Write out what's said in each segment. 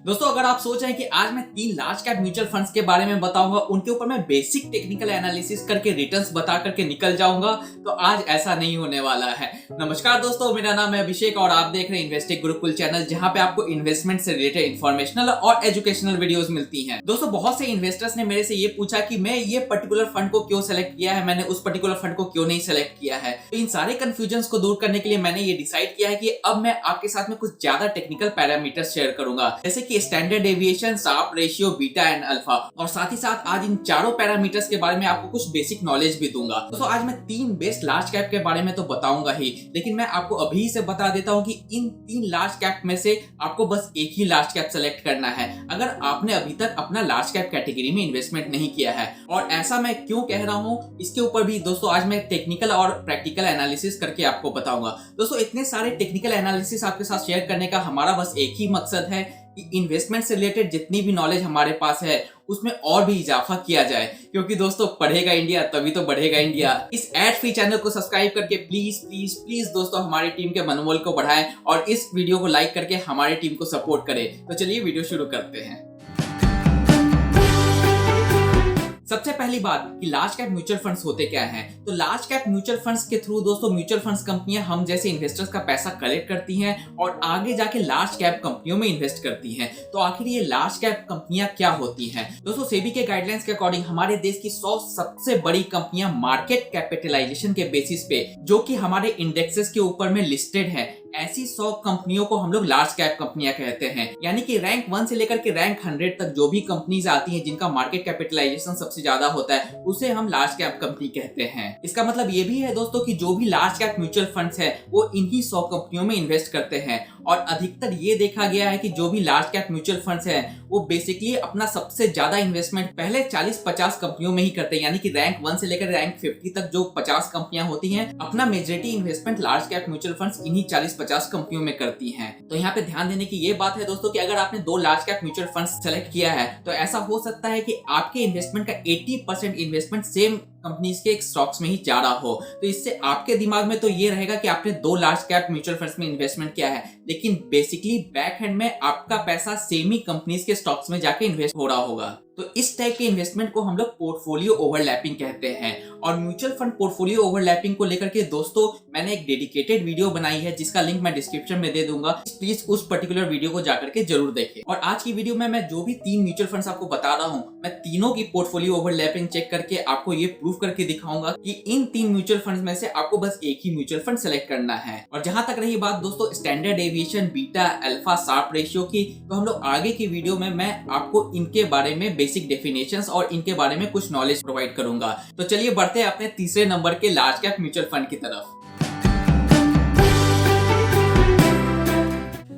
दोस्तों अगर आप सोच रहे हैं कि आज मैं 3 लार्ज कैप म्यूचुअल फंड्स के बारे में बताऊंगा, उनके ऊपर मैं बेसिक टेक्निकल एनालिसिस करके रिटर्न्स बता करके निकल जाऊंगा, तो आज ऐसा नहीं होने वाला है। नमस्कार दोस्तों, मेरा नाम है अभिषेक और आप देख रहे हैं इन्वेस्टिंग गुरुकुल चैनल, जहां पे आपको इन्वेस्टमेंट से रिलेटेड इन्फॉर्मेशनल और एजुकेशनल वीडियोस मिलती हैं। दोस्तों बहुत से इन्वेस्टर्स ने मेरे से ये पूछा कि मैं ये पर्टिकुलर फंड को क्यों सेलेक्ट किया है, मैंने उस पर्टिकुलर फंड को क्यों नहीं सेलेक्ट किया है। तो इन सारे कंफ्यूजन्स को दूर करने के लिए मैंने ये डिसाइड किया है कि अब मैं आपके साथ में कुछ ज्यादा टेक्निकल पैरामीटर्स शेयर करूंगा, जैसे कि standard deviation, Sharpe ratio, beta and alpha, और साथ ही साथ आज इन चारों पैरामीटर्स के बारे में आपको कुछ बेसिक नॉलेज भी दूंगा। दोस्तों आज मैं 3 बेस्ट लार्ज कैप के बारे में तो बताऊंगा ही, लेकिन मैं आपको अभी से बता देता हूं कि इन 3 लार्ज कैप में से आपको बस एक ही लार्ज कैप सेलेक्ट करना है अगर आपने अभी तक अपना लार्ज कैप कैटेगरी में इन्वेस्टमेंट नहीं किया है। और ऐसा मैं क्यों कह रहा हूं, इसके ऊपर भी दोस्तों आज मैं टेक्निकल और प्रैक्टिकल एनालिसिस करके आपको बताऊंगा। दोस्तों इतने सारे टेक्निकल एनालिसिस आपके साथ शेयर करने का हमारा बस एक ही मकसद है कि इन्वेस्टमेंट से रिलेटेड जितनी भी नॉलेज हमारे पास है उसमें और भी इजाफा किया जाए, क्योंकि दोस्तों पढ़ेगा इंडिया तभी तो बढ़ेगा इंडिया। इस एड फ्री चैनल को सब्सक्राइब करके प्लीज प्लीज प्लीज दोस्तों हमारी टीम के मनोबल को बढ़ाएं और इस वीडियो को लाइक करके हमारी टीम को सपोर्ट करें। तो चलिए वीडियो शुरू करते हैं। सबसे पहली बात कि लार्ज कैप म्यूचुअल फंड्स होते क्या हैं। तो लार्ज कैप म्यूचुअल फंड्स के थ्रू दोस्तों म्यूचुअल फंड्स कंपनियां हम जैसे इन्वेस्टर्स का पैसा कलेक्ट करती हैं और आगे जाके लार्ज कैप कंपनियों में इन्वेस्ट करती हैं। तो आखिर ये लार्ज कैप कंपनियां क्या होती हैं? दोस्तों सेबी के गाइडलाइंस के अकॉर्डिंग हमारे देश की 100 सबसे बड़ी कंपनियां मार्केट कैपिटलाइजेशन के बेसिस पे, जो कि हमारे इंडेक्सेस के ऊपर में लिस्टेड है, ऐसी 100 कंपनियों को हम लोग लार्ज कैप कंपनियां कहते हैं। यानी कि रैंक 1 से लेकर के रैंक 100 तक जो भी कंपनीज आती हैं जिनका मार्केट कैपिटलाइजेशन सबसे ज्यादा होता है, उसे हम लार्ज कैप कंपनी कहते हैं। इसका मतलब ये भी है दोस्तों कि जो भी लार्ज कैप म्यूचुअल फंड्स है वो इन्हीं 100 कंपनियों में इन्वेस्ट करते हैं। और अधिकतर ये देखा गया है कि जो भी लार्ज कैप म्यूचुअल फंड्स है वो बेसिकली अपना सबसे ज्यादा इन्वेस्टमेंट पहले 40-50 कंपनियों में ही करते हैं। यानी कि रैंक 1 से लेकर रैंक 50 तक जो 50 कंपनियां होती हैं, अपना majority investment large cap mutual funds इन्हीं 40-50 कंपनियों में करती हैं। तो यहाँ पे ध्यान देने की ये बात है दोस्तों कि अगर आपने 2 large cap mutual funds select किया है तो ऐसा हो सकता है कि आपके इन्वेस्टमेंट का 80% इन्वेस्टमेंट सेम कंपनीज के स्टॉक्स में ही जा रहा हो। तो इससे आपके दिमाग में तो ये रहेगा कि आपने 2 लार्ज कैप म्यूचुअल फंड्स में इन्वेस्टमेंट किया है, लेकिन बेसिकली बैक हैंड में आपका पैसा सेम ही कंपनीज के स्टॉक्स में जाके इन्वेस्ट हो रहा होगा। तो इस टाइप के इन्वेस्टमेंट को हम लोग पोर्टफोलियो ओवरलैपिंग कहते हैं। और म्यूचुअल फंड पोर्टफोलियो ओवरलैपिंग को लेकर के दोस्तों मैंने एक डेडिकेटेड वीडियो बनाई है, जिसका लिंक मैं डिस्क्रिप्शन में दे दूंगा, प्लीज उस पर्टिकुलर वीडियो को जाकर के जरूर देखें। और आज की वीडियो में मैं जो भी 3 म्यूचुअल फंड्स आपको बता रहा हूँ, मैं तीनों की पोर्टफोलियो ओवरलैपिंग चेक करके आपको ये प्रूव करके दिखाऊंगा कि इन 3 म्यूचुअल फंड्स में से आपको बस एक ही म्यूचुअल फंड सेलेक्ट करना है। और जहां तक रही बात दोस्तों standard deviation, beta, alpha, Sharpe ratio की, तो हम लोग आगे की वीडियो में मैं आपको इनके बारे में बेसिक डेफिनेशंस और इनके बारे में कुछ नॉलेज प्रोवाइड करूंगा। तो चलिए बढ़ते हैं अपने तीसरे नंबर के लार्ज कैप म्यूचुअल फंड की तरफ।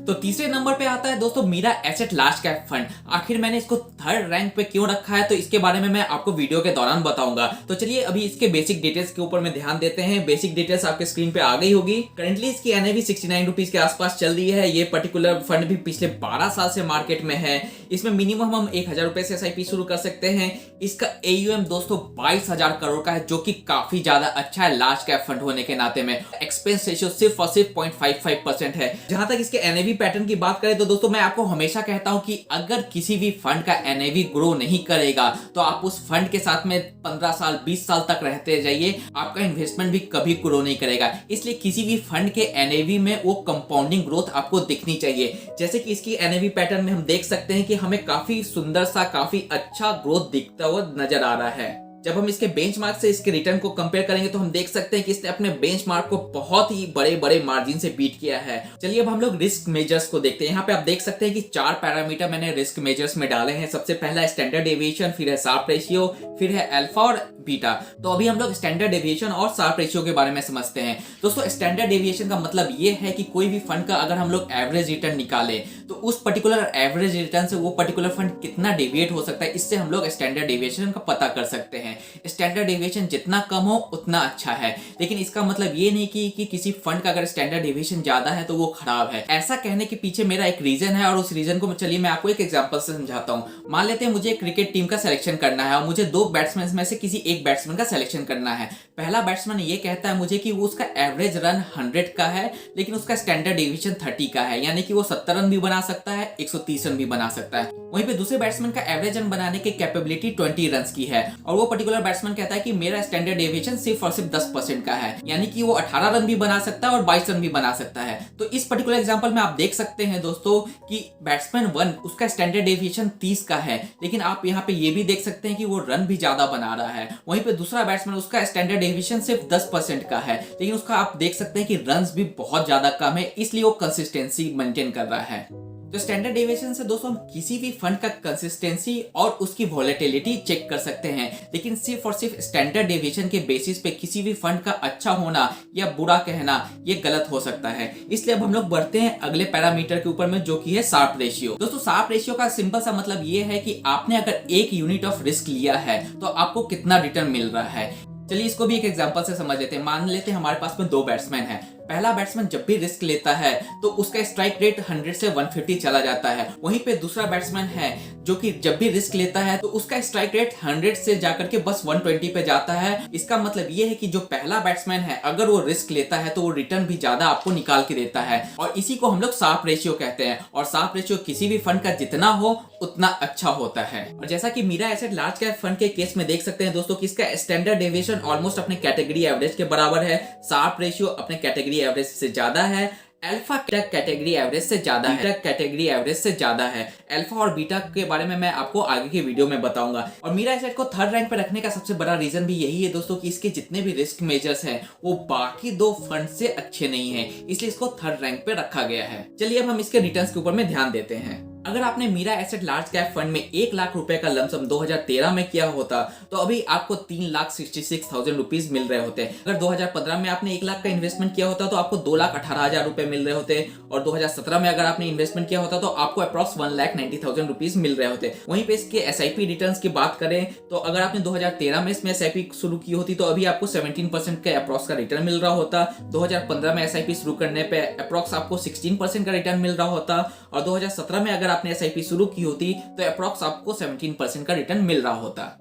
तो तीसरे नंबर पे आता है दोस्तों Mirae Asset large cap fund. आखिर मैंने इसको 3rd रैंक पे क्यों रखा है, तो इसके बारे में मैं आपको वीडियो के दौरान बताऊंगा। तो चलिए अभी इसके बेसिक डिटेल्स के ऊपर में ध्यान देते हैं। बेसिक डिटेल्स आपके स्क्रीन पे आ गई होगी। करंटली इसकी एनएवी 69 रुपीज के आसपास चल रही है। ये पर्टिकुलर फंड भी पिछले 12 साल से मार्केट में है। इसमें मिनिमम हम 1000 रुपए से एसआईपी शुरू कर सकते हैं। इसका एयूएम दोस्तों 22,000 करोड़ का है, जो कि काफी ज्यादा अच्छा है लार्ज कैप फंड होने के नाते में। एक्सपेंस रेशियो सिर्फ और सिर्फ 0.55% है। जहां तक इसके एनएवी पैटर्न की बात करें तो दोस्तों मैं आपको हमेशा कहता हूं कि अगर किसी भी फंड का एनएवी ग्रो नहीं करेगा तो आप उस फंड के साथ में 15 साल 20 साल तक रहते जाइए, आपका इन्वेस्टमेंट भी कभी ग्रो नहीं करेगा। इसलिए किसी भी फंड के एनएवी में वो कंपाउंडिंग ग्रोथ आपको दिखनी चाहिए। जैसे कि इसकी एनएवी पैटर्न में हम देख सकते हैं कि हमें काफी सुंदर सा, काफी अच्छा ग्रोथ दिखता हुआ नजर आ रहा है। जब हम इसके बेंचमार्क से इसके रिटर्न को कंपेयर करेंगे तो हम देख सकते हैं कि इसने अपने बेंचमार्क को बहुत ही बड़े बड़े मार्जिन से बीट किया है। चलिए अब हम लोग रिस्क मेजर्स को देखते हैं। यहाँ पे आप देख सकते हैं कि 4 पैरामीटर मैंने रिस्क मेजर्स में डाले हैं। सबसे पहला है स्टैंडर्ड डेविएशन, फिर है शार्प रेशियो, फिर है अल्फा और बीटा। तो अभी हम लोग स्टैंडर्ड डेविएशन और शार्प रेशियो के बारे में समझते हैं। दोस्तों स्टैंडर्ड डेविएशन का मतलब ये है कि कोई भी फंड का अगर हम लोग एवरेज रिटर्न निकाले तो उस पर्टिकुलर एवरेज रिटर्न से वो पर्टिकुलर फंड कितना डेविएट हो सकता है, इससे हम लोग स्टैंडर्ड डेविएशन का पता कर सकते हैं। हैं। स्टैंडर्ड डेविएशन जितना कम हो उतना अच्छा है, लेकिन इसका मतलब ये नहीं कि किसी फंड का अगर स्टैंडर्ड डेविएशन ज्यादा है तो वो खराब है। ऐसा कहने के पीछे मेरा एक रीजन है, और उस रीजन को चलिए मैं आपको एक एग्जांपल से समझाता हूँ। मान लेते हैं मुझे एक क्रिकेट टीम का सिलेक्शन करना है और मुझे दो बैट्समैन में से किसी एक बैट्समैन का सिलेक्शन करना है। पहला बैट्समैन ये कहता है मुझे कि वो उसका एवरेज रन 100 का है, लेकिन उसका स्टैंडर्ड डेविएशन 30 का है, यानी कि वो 70 रन भी बना सकता है, 130 रन भी बना सकता है। वहीं पे दूसरे बैट्समैन का एवरेज रन बनाने की कैपेबिलिटी 20 रन की है, और वो पर्टिकुलर बैट्समैन कहता है कि मेरा स्टैंडर्ड डेविएशन सिर्फ और सिर्फ 10% का है, यानी कि वो 18 रन भी बना सकता है और 22 रन भी बना सकता है। तो इस पर्टिकुलर एग्जांपल में आप देख सकते हैं दोस्तों कि बैट्समैन 1 उसका स्टैंडर्ड डेविएशन 30 का है, लेकिन आप यहाँ पे ये भी देख सकते हैं कि वो रन भी ज्यादा बना रहा है। वहीं पे दूसरा बैट्समैन उसका स्टैंडर्ड डेविएशन सिर्फ 10% का है, लेकिन उसका आप देख सकते हैं कि रन्स भी बहुत ज्यादा कम है, इसलिए वो कंसिस्टेंसी मेंटेन कर रहा है। तो स्टैंडर्ड डेविएशन से दोस्तों हम किसी भी फंड का कंसिस्टेंसी और उसकी वॉलेटिलिटी चेक कर सकते हैं, लेकिन सिर्फ और सिर्फ स्टैंडर्ड डेविएशन के बेसिस पे किसी भी फंड का अच्छा होना या बुरा कहना ये गलत हो सकता है। इसलिए अब हम लोग बढ़ते हैं अगले पैरामीटर के ऊपर में, जो कि है शार्प रेशियो। दोस्तों शार्प रेशियो का सिंपल सा मतलब ये है कि आपने अगर 1 यूनिट ऑफ रिस्क लिया है तो आपको कितना रिटर्न मिल रहा है। चलिए इसको भी एक एग्जांपल से समझ लेते हैं। मान लेते हैं हमारे पास में दो बैट्समैन हैं। पहला बैट्समैन जब भी रिस्क लेता है तो उसका स्ट्राइक रेट 100 से 150 चला जाता है। वहीं पे दूसरा बैट्समैन है जो कि जब भी रिस्क लेता है तो उसका स्ट्राइक रेट 100 से जाकर के बस 120 पे जाता है। इसका मतलब ये है कि जो पहला बैट्समैन है अगर वो रिस्क लेता है तो वो रिटर्न भी ज्यादा आपको निकाल के देता है, और इसी को हम लोग शार्प रेशियो कहते हैं। और शार्प रेशियो किसी भी फंड का जितना हो उतना अच्छा होता है। और जैसा कि Mirae Asset large cap fund के केस में देख सकते हैं दोस्तों कि इसका स्टैंडर्ड डेविएशन ऑलमोस्ट अपने कैटेगरी एवरेज के बराबर है, शार्प रेशियो अपने कैटेगरी एवरेज से ज्यादा है, अल्फा कैटेगरी एवरेज से ज्यादा है, कैटेगरी एवरेज से ज्यादा है। अल्फा और बीटा के बारे में मैं आपको आगे की वीडियो में बताऊंगा। और मीरा एसेट को थर्ड रैंक पे रखने का सबसे बड़ा रीजन भी यही है दोस्तों कि इसके जितने भी रिस्क मेजर्स हैं वो बाकी दो फंड से अच्छे नहीं हैं, इसलिए इसको थर्ड रैंक पे रखा गया है। चलिए अब हम इसके रिटर्न्स के ऊपर में ध्यान देते हैं। अगर आपने Mirae Asset large cap fund में 1 लाख रुपए का लमसम 2013 में किया होता तो अभी आपको 3,66,000 रुपीज मिल रहे होते। अगर 2015 में आपने 1 लाख का इन्वेस्टमेंट किया होता तो आपको 2,18,000 रुपए मिल रहे होते, और 2017 में अगर आपने इन्वेस्टमेंट किया होता तो आपको अप्रॉक्स 1,90,000 रुपीज मिल रहे होते। वहीं पे इसके एसआईपी रिटर्न्स की बात करें तो अगर आपने 2013 में इसमें एसआईपी शुरू की होती तो अभी आपको 17% के अप्रॉक्स का रिटर्न मिल रहा होता। 2015 में एसआईपी शुरू करने पे अप्रॉक्स आपको 16% का रिटर्न मिल रहा होता, और 2017 में अगर आपने एसआईपी शुरू की होती तो अप्रॉक्स आपको 17% का रिटर्न मिल रहा होता।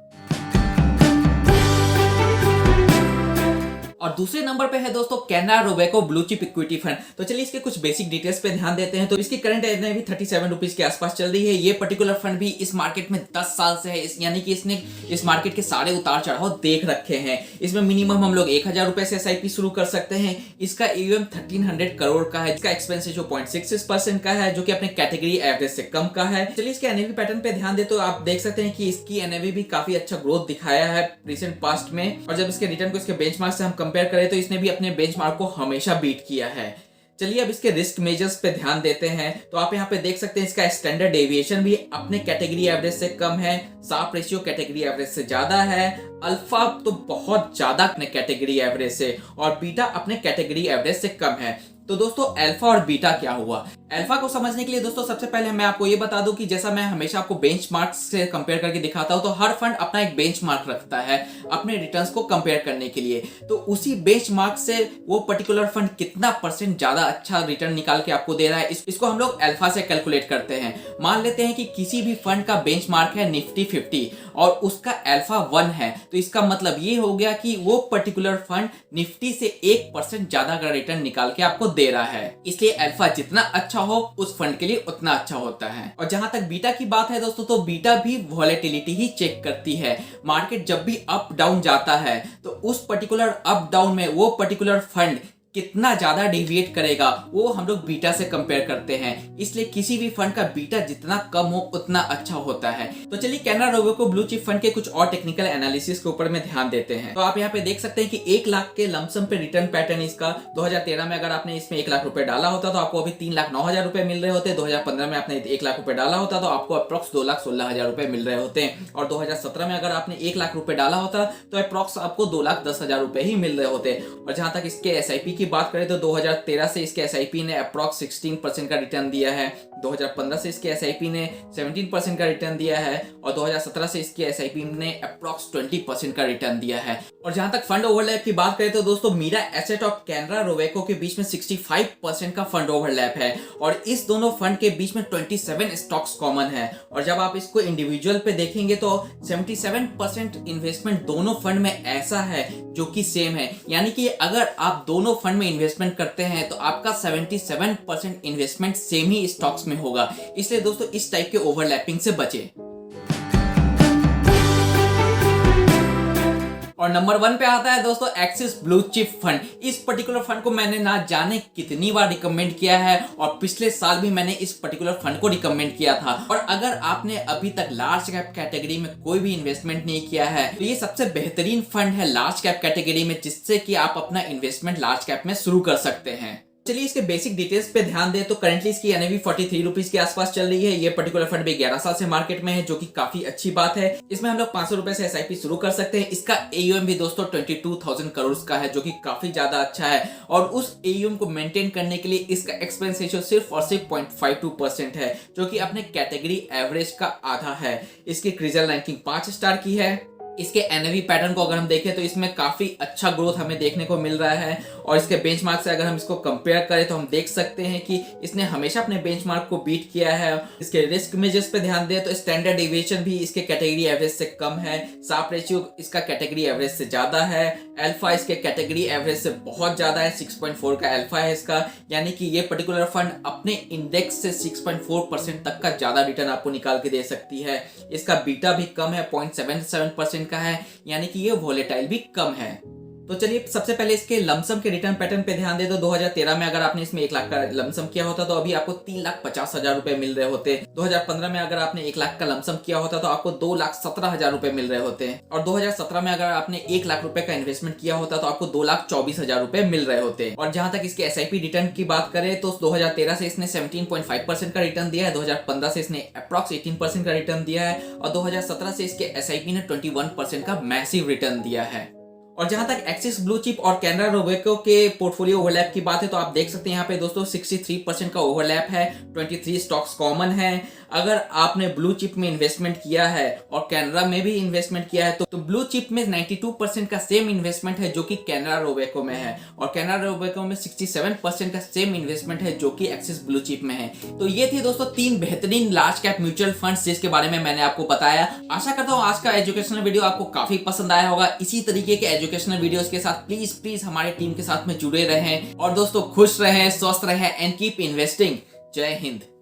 और दूसरे नंबर पे है दोस्तों Canara Robeco blue chip equity fund. तो चलिए इसके कुछ बेसिक डिटेल्स पे ध्यान देते हैं। तो इसकी करंट एनएवी 37 रुपीज के आसपास चल रही है। ये पर्टिकुलर फंड भी इस मार्केट में 10 साल से है, यानी कि इसने इस मार्केट के सारे उतार चढ़ाव देख रखे हैं। इसमें मिनिमम हम लोग 1,000 रुपए से एसआईपी शुरू कर सकते हैं। इसका एयूएम 1300 करोड़ का है। इसका एक्सपेंस रेशियो 0.66% का है, जो कि अपने कैटेगरी एवरेज से कम का है। चलिए इसके एनएवी पैटर्न पे ध्यान दे तो आप देख सकते हैं कि इसकी एनएवी भी काफी अच्छा ग्रोथ दिखाया है रिसेंट पास्ट में, और जब इसके रिटर्न को इसके बेंचमार्क से हम कंपेयर करें तो इसने भी अपने बेंचमार्क को हमेशा बीट किया है। चलिए अब इसके रिस्क मेजर्स पे ध्यान देते हैं। तो आप यहाँ पे देख सकते हैं इसका स्टैंडर्ड डेविएशन भी अपने कैटेगरी एवरेज से कम है, शार्प रेशियो कैटेगरी एवरेज से ज्यादा है, अल्फा तो बहुत ज्यादा अपने कैटेगरी एवरेज से, और बीटा अपने कैटेगरी एवरेज से कम है। तो दोस्तों अल्फा और बीटा क्या हुआ? अल्फा को समझने के लिए दोस्तों सबसे पहले मैं आपको ये बता दूं कि जैसा मैं हमेशा आपको बेंचमार्क से कंपेयर करके दिखाता हूं, तो हर फंड अपना एक बेंचमार्क रखता है अपने रिटर्न्स को कंपेयर करने के लिए। तो उसी बेंचमार्क से वो पर्टिकुलर फंड कितना परसेंट ज्यादा अच्छा रिटर्न निकाल के आपको दे रहा है, इसको हम लोग अल्फा से कैलकुलेट करते हैं। मान लेते हैं कि किसी भी फंड का बेंचमार्क है निफ्टी 50 और उसका अल्फा 1 है, तो इसका मतलब ये हो गया कि वो पर्टिकुलर फंड निफ्टी से 1% ज्यादा का रिटर्न निकाल के आपको दे रहा है। इसलिए अल्फा जितना अच्छा हो उस फंड के लिए उतना अच्छा होता है। और जहां तक बीटा की बात है दोस्तों, तो बीटा भी वॉलेटिलिटी ही चेक करती है। मार्केट जब भी अप डाउन जाता है तो उस पर्टिकुलर अप डाउन में वो पर्टिकुलर फंड कितना ज्यादा डेविएट करेगा वो हम लोग बीटा से कंपेयर करते हैं। इसलिए किसी भी फंड का बीटा जितना कम हो उतना अच्छा होता है। तो चलिए Canara Robeco blue chip fund के कुछ और टेक्निकल एनालिसिस के ऊपर में ध्यान देते हैं। तो आप यहाँ पे देख सकते हैं कि 1 लाख के लमसम पे रिटर्न पैटर्न इसका 2013 में अगर आपने इसमें 1 लाख रुपए डाला होता तो आपको अभी 3,09,000 रुपए मिल रहे होते। 2015 में आपने 1 लाख रुपए डाला होता तो आपको अप्रॉक्स 2,16,000 रुपए मिल रहे होते। और 2017 में अगर आपने 1 लाख रुपए डाला होता तो अप्रॉक्स आपको 2,10,000 रुपए ही मिल रहे होते। और जहां तक इसके एसआईपी की बात करें तो 2013 से इसके एसआईपी ने अप्रॉक्स 16% का रिटर्न दिया है, 2015 से इसके एसआईपी ने 17% का रिटर्न दिया है और 2017 से इसके एसआईपी ने अप्रॉक्स 20% का रिटर्न दिया है। और जहां तक फंड ओवरलैप की बात करें तो दोस्तों मीरा एसेट और कैनरा रोबेको के बीच में 65% का फंड ओवरलैप है और इस दोनों फंड के बीच में 27 स्टॉक्स कॉमन है। और जब आप इसको इंडिविजुअल पे देखेंगे तो 77% इन्वेस्टमेंट दोनों फंड में ऐसा है जो कि सेम है, यानी कि अगर आप दोनों फंड में इन्वेस्टमेंट करते हैं तो आपका 77% इन्वेस्टमेंट सेम ही स्टॉक्स में होगा। इसलिए दोस्तों इस टाइप के ओवरलैपिंग से बचे। और नंबर 1 पे आता है दोस्तों एक्सिस ब्लू चिप फंड। इस पर्टिकुलर फंड को मैंने ना जाने कितनी बार रिकमेंड किया है और पिछले साल भी मैंने इस पर्टिकुलर फंड को रिकमेंड किया था। और अगर आपने अभी तक लार्ज कैप कैटेगरी में कोई भी इन्वेस्टमेंट नहीं किया है तो ये सबसे बेहतरीन फंड है लार्ज कैप कैटेगरी में, जिससे कि आप अपना इन्वेस्टमेंट लार्ज कैप में शुरू कर सकते हैं। चलिए इसके बेसिक डिटेल्स पे ध्यान दें तो करेंटली इसकी एनएवी 43 रुपीज के आसपास चल रही है। ये पर्टिकुलर फंड भी 11 साल से मार्केट में है, जो कि काफी अच्छी बात है। इसमें हम लोग 500 रुपए से एसआईपी शुरू कर सकते हैं। इसका एयूएम भी दोस्तों 22,000 करोड़ का है, जो कि काफी ज्यादा अच्छा है। और उस एयूएम को मेंटेन करने के लिए इसका एक्सपेंस रेशियो सिर्फ और सिर्फ 0.52% है, जो कि अपने कैटेगरी एवरेज का आधा है। इसकी क्रिजल रैंकिंग 5 स्टार की है। इसके एनएवी पैटर्न को अगर हम देखें तो इसमें काफी अच्छा ग्रोथ हमें देखने को मिल रहा है और इसके बेंचमार्क से अगर हम इसको कंपेयर करें तो हम देख सकते हैं कि इसने हमेशा अपने बेंचमार्क को बीट किया है। इसके रिस्क मेजर्स पे ध्यान दें तो स्टैंडर्ड डेविएशन भी इसके कैटेगरी एवरेज से कम है, साफ रेशियो इसका कैटेगरी एवरेज से ज्यादा है, अल्फा इसके कैटेगरी एवरेज से बहुत ज्यादा है, 6.4 का अल्फा है इसका, यानी कि ये पर्टिकुलर फंड अपने इंडेक्स से 6.4% तक का ज्यादा रिटर्न आपको निकाल के दे सकती है। इसका बीटा भी कम है, 0.77% का है, यानी कि ये वोलेटाइल भी कम है। तो चलिए सबसे पहले इसके लमसम के रिटर्न पैटर्न पे ध्यान दे तो 2013 में अगर आपने इसमें 1 लाख का लमसम किया होता तो अभी आपको 3,50,000 रुपए मिल रहे होते। 2015 में अगर आपने 1 लाख का लमसम किया होता तो आपको 2,17,000 रुपए मिल रहे होते। और 2017 में अगर आपने 1 लाख रुपए का इन्वेस्टमेंट किया होता तो आपको 2,24,000 रुपए मिल रहे होते। और जहां तक इसके एसआईपी रिटर्न की बात करें तो 2013 से इसने 17.5% का रिटर्न दिया है, 2015 से इसने अप्रॉक्स 18% का रिटर्न दिया है और 2017 से इसके एसआईपी ने 21% का मैसिव रिटर्न दिया है। और जहां तक एक्सिस ब्लू चिप और कैनरा रोबेको के पोर्टफोलियो ओवरलैप की बात है तो आप देख सकते हैं यहाँ पे दोस्तों 63% का ओवरलैप है, 23 स्टॉक्स कॉमन है। अगर आपने ब्लू चिप में इन्वेस्टमेंट किया है और कैनरा में भी इन्वेस्टमेंट किया है तो ब्लू चिप में 92% का सेम इन्वेस्टमेंट है जो कि कैनरा रोबेको में है और कैनरा रोबेको में 67% का सेम इन्वेस्टमेंट है जो कि एक्सिस ब्लू चिप में है। तो ये थी दोस्तों 3 बेहतरीन लार्ज कैप म्यूचुअल फंड्स जिसके बारे में मैंने आपको बताया। आशा करता हूँ आज का एजुकेशनल वीडियो आपको काफी पसंद आया होगा। इसी तरीके के एजुकेशनल वीडियोस के साथ प्लीज हमारे टीम के साथ में जुड़े रहें और दोस्तों खुश रहें, स्वस्थ रहें एंड कीप इन्वेस्टिंग। जय हिंद।